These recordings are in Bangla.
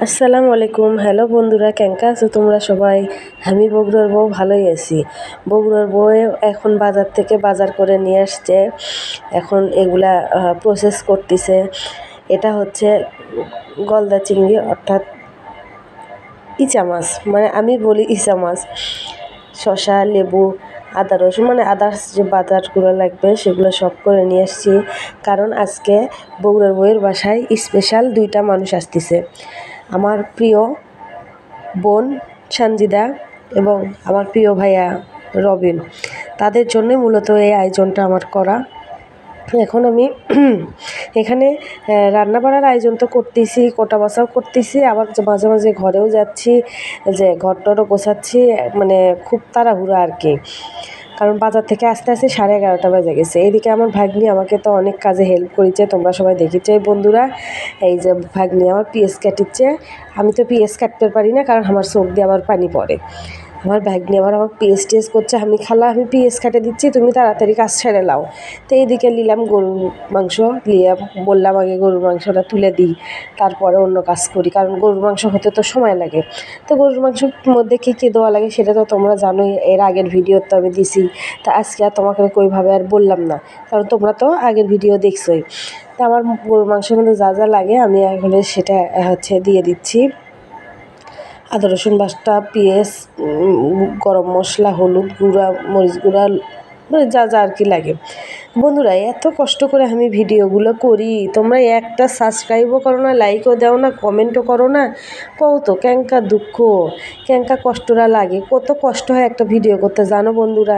আসসালামু আলাইকুম। হ্যালো বন্ধুরা, কেমন আছো তোমরা সবাই? আমি বগুড়ার বউ ভালোই আছি। বগুড়ার বউ এখন বাজার থেকে বাজার করে নিয়ে আসছে। এখন এগুলা প্রসেস করতেছে। এটা হচ্ছে গলদা চিংড়ি, অর্থাৎ ইচা মাছ, মানে আমি বলি ইচা মাছ। শসা, লেবু, আদা, রসুন, মানে আদার্স যে বাজারগুলো লাগবে সেগুলো সব করে নিয়ে আসছি। কারণ আজকে বগুড়ার বউয়ের বাসায় স্পেশাল 2টা মানুষ আসতেছে। আমার প্রিয় বোন সানজিদা এবং আমার প্রিয় ভাইয়া রবিন, তাদের জন্য মূলত এই আয়োজনটা আমার করা। এখন আমি এখানে রান্না বাড়ার আয়োজন তো করতেছি, কোটা বাছাও করতেছি, আবার মাঝে মাঝে ঘরেও যাচ্ছি, যে ঘরটরও গোছাচ্ছি, মানে খুব তাড়াহুড়া আর কি। কারণ বাজার থেকে আস্তে আস্তে 11:30 বেজে গেছে। এদিকে আমার ভাগ্নি আমাকে তো অনেক কাজে হেল্প করেছে, তোমরা সবাই দেখেছো বন্ধুরা। এই যে ভাগ্নি আমার পিএস কাটিচ্ছে, আমি তো পিএস কাটতে পারি না, কারণ আমার চোখ দিয়ে আবার পানি পড়ে। আমার ভাগ্নি আবার আমার পিএস টিএস করছে, আমি খালা আমি পিএস কাটে দিচ্ছি, তুমি তাড়াতাড়ি কাজ ছেড়ে লাও। তো এইদিকে নিলাম গরুর মাংস, নিয়ে বললাম আগে গরুর মাংসটা তুলে দিই, তারপরে অন্য কাজ করি, কারণ গরুর মাংস হতে তো সময় লাগে। তো গরুর মাংসের মধ্যে কী কী দেওয়া লাগে সেটা তো তোমরা জানোই, এর আগের ভিডিও তো আমি দিছি। তা আজকে আর তোমাকে ওইভাবে আর বললাম না, কারণ তোমরা তো আগের ভিডিও দেখছোই। তা আমার গরুর মাংসের মধ্যে যা যা লাগে আমি এখন সেটা দিয়ে দিচ্ছি। আদা রসুন বাটা, পেঁয়াজ, গরম মশলা, হলুদ গুঁড়া, মরিচ গুঁড়া, মানে যা যা আর কি লাগে। বন্ধুরা, এত কষ্ট করে আমি ভিডিওগুলো করি, তোমরা একটা সাবস্ক্রাইবও করো না, লাইকও দাও না, কমেন্টও করো না। কত ক্যাঙ্কা দুঃখ, ক্যাঙ্কা কষ্টটা লাগে, কত কষ্ট হয় একটা ভিডিও করতে, জানো বন্ধুরা।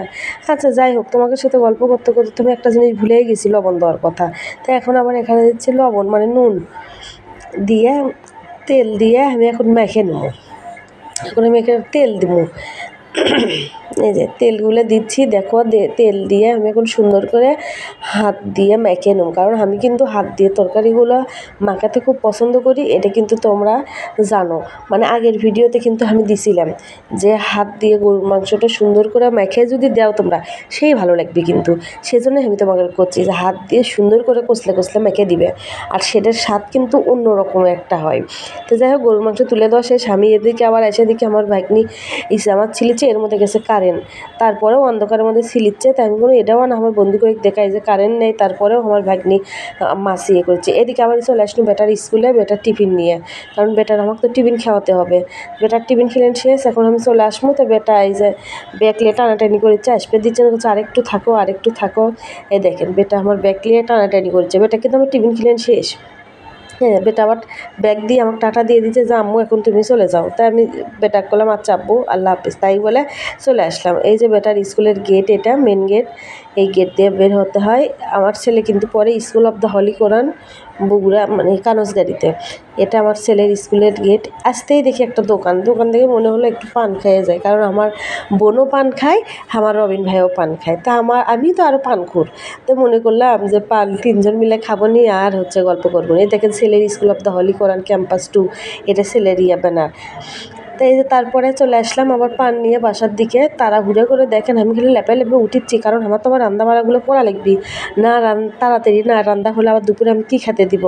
আচ্ছা যাই হোক, তোমাদের সাথে গল্প করতে করতে তুমি একটা জিনিস ভুলেই গেছি, লবণ দেওয়ার কথা। তো এখন আবার এখানে দিচ্ছি লবণ, মানে নুন দিয়ে, তেল দিয়ে আমি এখন মেখে নেবো। এখন আমি এখানে তেল দেবো, এই যে তেলগুলো দিচ্ছি, দেখো তেল দিয়ে আমি এখন সুন্দর করে হাত দিয়ে মেখে নেব, কারণ আমি কিন্তু হাত দিয়ে তরকারিগুলো মাখাতে খুব পছন্দ করি। এটা কিন্তু তোমরা জানো, মানে আগের ভিডিওতে কিন্তু আমি দিছিলাম যে হাত দিয়ে গরুর মাংসটা সুন্দর করে মেখে যদি দাও তোমরা, সেই ভালো লাগবে। কিন্তু সেজন্য আমি তোমাকে করছি যে হাত দিয়ে সুন্দর করে কষলে কষলে মেখে দিবে, আর সেটার স্বাদ কিন্তু অন্যরকম একটা হয়। তো যাই হোক, গরুর মাংস তুলে দেওয়া শেষ। আমি এদিকে আবার এসে দেখি আমার ভাগ্নি আমার ছিলিচ্ছে, এর মধ্যে গেছে কারেন্ট, তারপরেও অন্ধকারের মধ্যে ছিলিচ্ছে। তাই আমি বলি এটাও না, আমার বন্ধু করে দেখাই যে কারেন্ট নেই, তারপরেও আমার ভাগ্নি মাছ ইয়ে করছে। এদিকে আবার চলে আসলো বেটার স্কুলে, বেটার টিফিন নিয়ে, কারণ বেটার আমাকে তো টিফিন খাওয়াতে হবে। বেটার টিফিন খেলেন শেষ, এখন আমি চলে আসবো। তো বেটা এই যে ব্যাগ নিয়ে টানাটানি করেছে, আসবে দিচ্ছে না, আরেকটু থাকো আরেকটু থাকো। এই দেখেন বেটা আমার ব্যাগ নিয়ে টানাটানি করছে, বেটা কিন্তু আমার টিফিন খেলেন শেষ। হ্যাঁ, বেটা আবার ব্যাগ দিয়ে আমাকে টাটা দিয়ে দিচ্ছে যে আম্মু এখন তুমি চলে যাও। তাই আমি বেটাকে বললাম আচ্ছা আব্বু, আল্লাহ হাফিজ, তাই বলে চলে আসলাম। এই যে বেটার স্কুলের গেট, এটা মেন গেট, এই গেট দিয়ে বের হতে হয়। আমার ছেলে কিন্তু পরে স্কুল অফ দ্য হলি কোরআন বগুড়া, মানে কানজগাড়িতে, এটা আমার ছেলের স্কুলের গেট। আসতেই দেখি একটা দোকান, দোকান থেকে মনে হলো একটু পান খেয়ে যায়, কারণ আমার বোনও পান খায়, আমার রবিন ভাইও পান খায়। তা আমি তো আরও পানখোর, তো মনে করলাম যে পান 3জন মিলে খাবো নি, আর গল্প করবো নি। দেখেন ছেলের school of the Holi Quran campus 2, এটা ছেলের ব্যানার। তো এই যে তারপরে চলে আসলাম আবার পান নিয়ে বাসার দিকে, তাড়াহুড়ো করে। দেখেন আমি খালি লেপে লেপে উঠিচ্ছি, কারণ আমার তো আবার রান্না বাড়াগুলো করা লাগবি না, তাড়াতাড়ি না রান্না হলে আবার দুপুরে আমি কী খেতে দিব।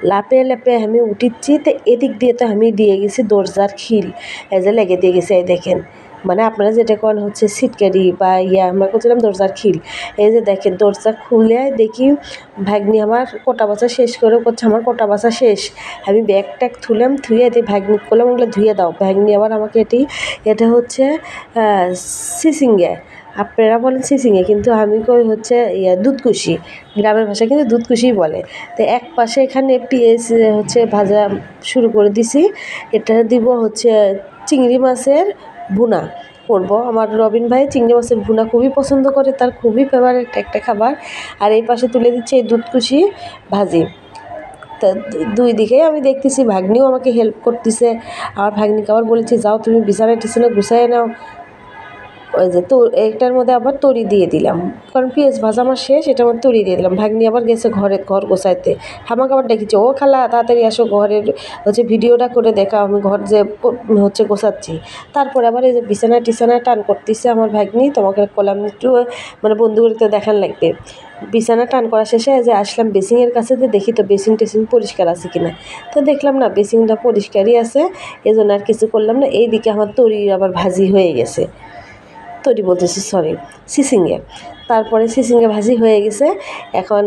লাপে লেপে আমি উঠিচ্ছি। তো এদিক দিয়ে তো আমি দিয়ে গেছি দরজার খিল, এই যে লেগে দিয়ে গেছি, এই দেখেন, মানে আপনারা যেটা করেন হচ্ছে সিটকারি বা আমরা করছিলাম দরজার খিল। এই যে দেখেন দরজা খুলে দেখি ভাগ্নি আমার কোটা বাছা শেষ করে করছে, আমার কোটা বাছা শেষ। আমি ব্যাগ ট্যাগ থুলাম, ধুয়ে দিয়ে ভাগ্নি করলাম ওগুলো ধুয়ে দাও। ভাগ্নি আবার আমাকে এটা হচ্ছে সিসিঙ্গে, আপনারা বলেন সিসিঙ্গে, কিন্তু আমি কই হচ্ছে দুধকুশি, গ্রামের ভাষায় কিন্তু দুধকুশিই বলে। তো এক পাশে এখানে পেঁয়াজ হচ্ছে ভাজা শুরু করে দিছি, এটা দিব হচ্ছে চিংড়ি মাছের ভুনা করব। আমার রবিন ভাই চিংড়ি মাছের ভুনা খুবই পছন্দ করে, তার খুবই ফেভারিট একটা খাবার। আর এই পাশে তুলে দিচ্ছে এই দুধকুশি ভাজি। তা দুই দিকেই আমি দেখতেছি, ভাগ্নিও আমাকে হেল্প করতেছে। আমার ভাগ্নিকে আবার বলেছি যাও তুমি বিছানায় টিছানা গুছাই নাও, ওই যে এইটার মধ্যে আবার তরি দিয়ে দিলাম, কারণ পেঁয়াজ ভাজা আমার শেষ, এটার মধ্যে তরি দিয়ে দিলাম। ভাগ্নি আবার গেছে ঘর গোছাইতে, আমাকে আবার ডেকেছে, ও খালা তাড়াতাড়ি আসো, ঘরের হচ্ছে ভিডিওটা করে দেখা, আমি ঘর যে হচ্ছে গোছাচ্ছি। তারপরে আবার এই যে বিছানায় টান করতেছে আমার ভাগ্নি, তোমাকে করলাম একটু মানে বন্ধুগুলিতে দেখান লাগবে। বিছানা টান করা শেষে যে আসলাম বেসিংয়ের কাছে, যে দেখি তো বেসিং টেসিং পরিষ্কার আছে কিনা, তো দেখলাম না বেসিংটা পরিষ্কারই আছে, এই জন্য আর কিছু করলাম না। এইদিকে আমার তরি আবার ভাজি হয়ে গেছে, তরি বলতেছি সরি, সিসিঙ্গে। তারপরে সিসিঙ্গে ভাজি হয়ে গেছে। এখন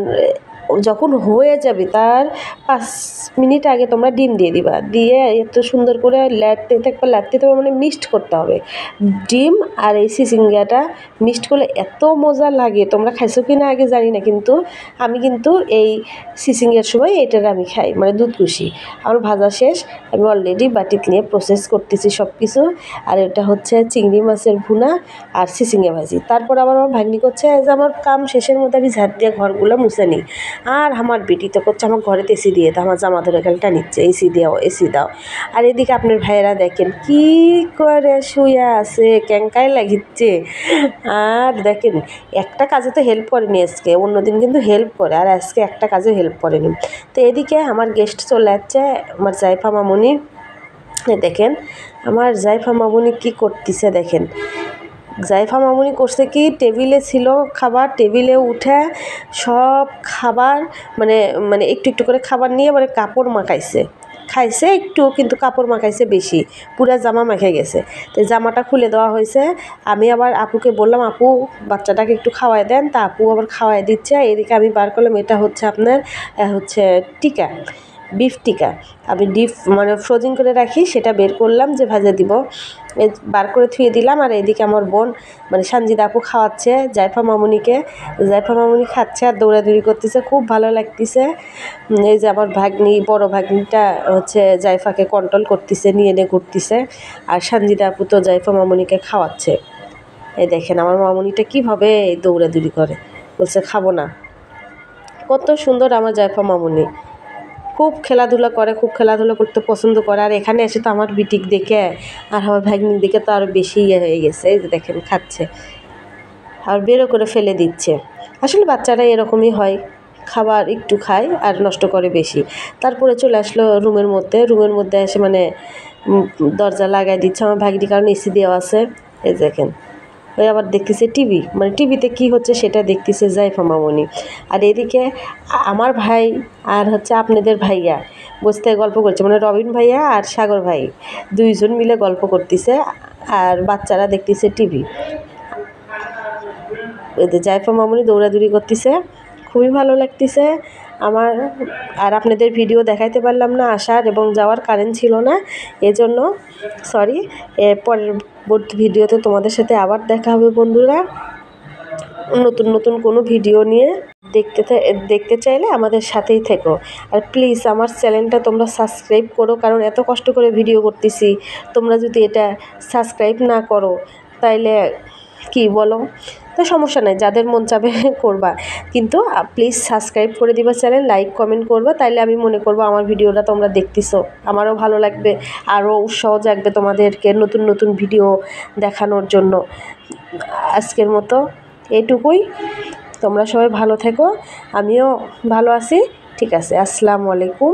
যখন হয়ে যাবে তার 5 মিনিট আগে তোমরা ডিম দিয়ে দিবা, দিয়ে এত সুন্দর করে লাড়তে থাকবে, মানে মিক্সড করতে হবে। ডিম আর এই সিসিঙ্গাটা মিক্সড করলে এত মজা লাগে, তোমরা খাইছো কি না আগে জানি না, কিন্তু আমি কিন্তু এই সিসিঙ্গার সময় এটার আমি খাই, মানে দুধ কুশি। আমার ভাজা শেষ, আমি অলরেডি বাটিতে নিয়ে প্রসেস করতেছি সব কিছু। আর এটা হচ্ছে চিংড়ি মাছের ভুনা আর সিসিঙ্গা ভাজি। তারপর আবার আমার ভাগ্নি করছে যে আমার কাম শেষের মধ্যে আমি ঝাড় দিয়ে ঘরগুলো মুছে নিই, আর আমার বেটি তো করছে আমার ঘরে এসি দিয়ে দাও, আমার জামা ধরে খেলটা নিচ্ছে, এসি দাও। আর এদিকে আপনার ভাইয়েরা দেখেন কি করে শুয়ে আছে, ক্যাঙ্কাই লাগিচ্ছে। আর দেখেন একটা কাজে তো হেল্প করেনি আজকে, অন্যদিন কিন্তু হেল্প করে, আর আজকে একটা কাজে হেল্প করেনি। তো এদিকে আমার গেস্ট চলে যাচ্ছে, আমার জাইফা মামুনি। দেখেন আমার জাইফা মামুনি কি করতেছে, দেখেন জাইফা মামুনি করছে কি, টেবিলে ছিল খাবার, টেবিলে উঠে সব খাবার মানে একটু একটু করে খাবার নিয়ে মানে কাপড় মাখাইছে, খাইছে একটু, কিন্তু কাপড় মাখাইছে বেশি, পুরা জামা মেখে গেছে। তো জামাটা খুলে দেওয়া হয়েছে। আমি আবার আপুকে বললাম, আপু বাচ্চাটাকে একটু খাওয়াই দেন, তা আপু আবার খাওয়াই দিচ্ছে। এদিকে আমি বার করলাম, এটা হচ্ছে আপনার হচ্ছে টিকা, বিফ টিকা। আমি ডিপ মানে ফ্রোজিং করে রাখি, সেটা বের করলাম যে ভাজা দিব, বার করে থুয়ে দিলাম। আর এদিকে আমার বোন মানে সানজিদা আপু খাওয়াচ্ছে জাইফা মামুনিকে, জাইফা মামুনি খাচ্ছে আর দৌড়াদৌড়ি করতেছে, খুব ভালো লাগতেছে। এই যে আমার ভাগ্নি, বড় ভাগ্নিটা হচ্ছে জাইফাকে কন্ট্রোল করতেছে, নিয়ে ঘুরতেছে, আর সানজিদা আপু তো জাইফা মামুনিকে খাওয়াচ্ছে। এই দেখেন আমার মামুনিটা কীভাবে দৌড়াদৌড়ি করে, বলছে খাবো না। কত সুন্দর আমার জাইফা মামুনি, খুব খেলাধুলা করে, খুব খেলাধুলা করতে পছন্দ করে। আর এখানে এসে তো আমার বিটিক দেখে আর আমার ভাগ্নি দেখে তো আরও বেশি ইয়ে হয়ে গেছে। এই যে দেখেন খাচ্ছে আর বেরো করে ফেলে দিচ্ছে। আসলে বাচ্চারা এরকমই হয়, খাবার একটু খায় আর নষ্ট করে বেশি। তারপরে চলে আসলো রুমের মধ্যে এসে মানে দরজা লাগাই দিচ্ছে আমার ভাগ্নি, কারণ এসি দেওয়া আছে। এই দেখেন ওই আবার দেখতেছে টিভি, মানে টিভিতে কি হচ্ছে সেটা দেখতেছে জাইফা মামুনি। আর এদিকে আমার ভাই আর হচ্ছে আপনাদের ভাইয়া বসতে গল্প করছে, মানে রবিন ভাইয়া আর সাগর ভাই দুইজন মিলে গল্প করতেছে, আর বাচ্চারা দেখতেছে টিভি। এদের জাইফা মামুনি দৌড়াদৌড়ি করতেছে, খুবই ভালো লাগতেছে আমার। আর আপনাদের ভিডিও দেখাইতে পারলাম না, আসার এবং যাওয়ার কারেন্ট ছিল না, এজন্য সরি। পরবর্তী ভিডিওতে তোমাদের সাথে আবার দেখা হবে বন্ধুরা, নতুন কোনো ভিডিও নিয়ে। দেখতে চাইলে আমাদের সাথেই থেকো। আর প্লিজ আমার চ্যানেলটা তোমরা সাবস্ক্রাইব করো, কারণ এত কষ্ট করে ভিডিও করতেছি, তোমরা যদি এটা সাবস্ক্রাইব না করো তাইলে কি বলো, তো সমস্যা নাই, যাদের মন চাবে করবা, কিন্তু প্লিজ সাবস্ক্রাইব করে দিবা চ্যানেল, লাইক কমেন্ট করবা, তাইলে আমি মনে করবো আমার ভিডিওটা তোমরা দেখতেছো, আমারও ভালো লাগবে, আরও উৎসাহ জাগবে তোমাদেরকে নতুন ভিডিও দেখানোর জন্য। আজকের মতো এইটুকুই, তোমরা সবাই ভালো থেকো, আমিও ভালো আছি। ঠিক আছে, আসসালামু আলাইকুম।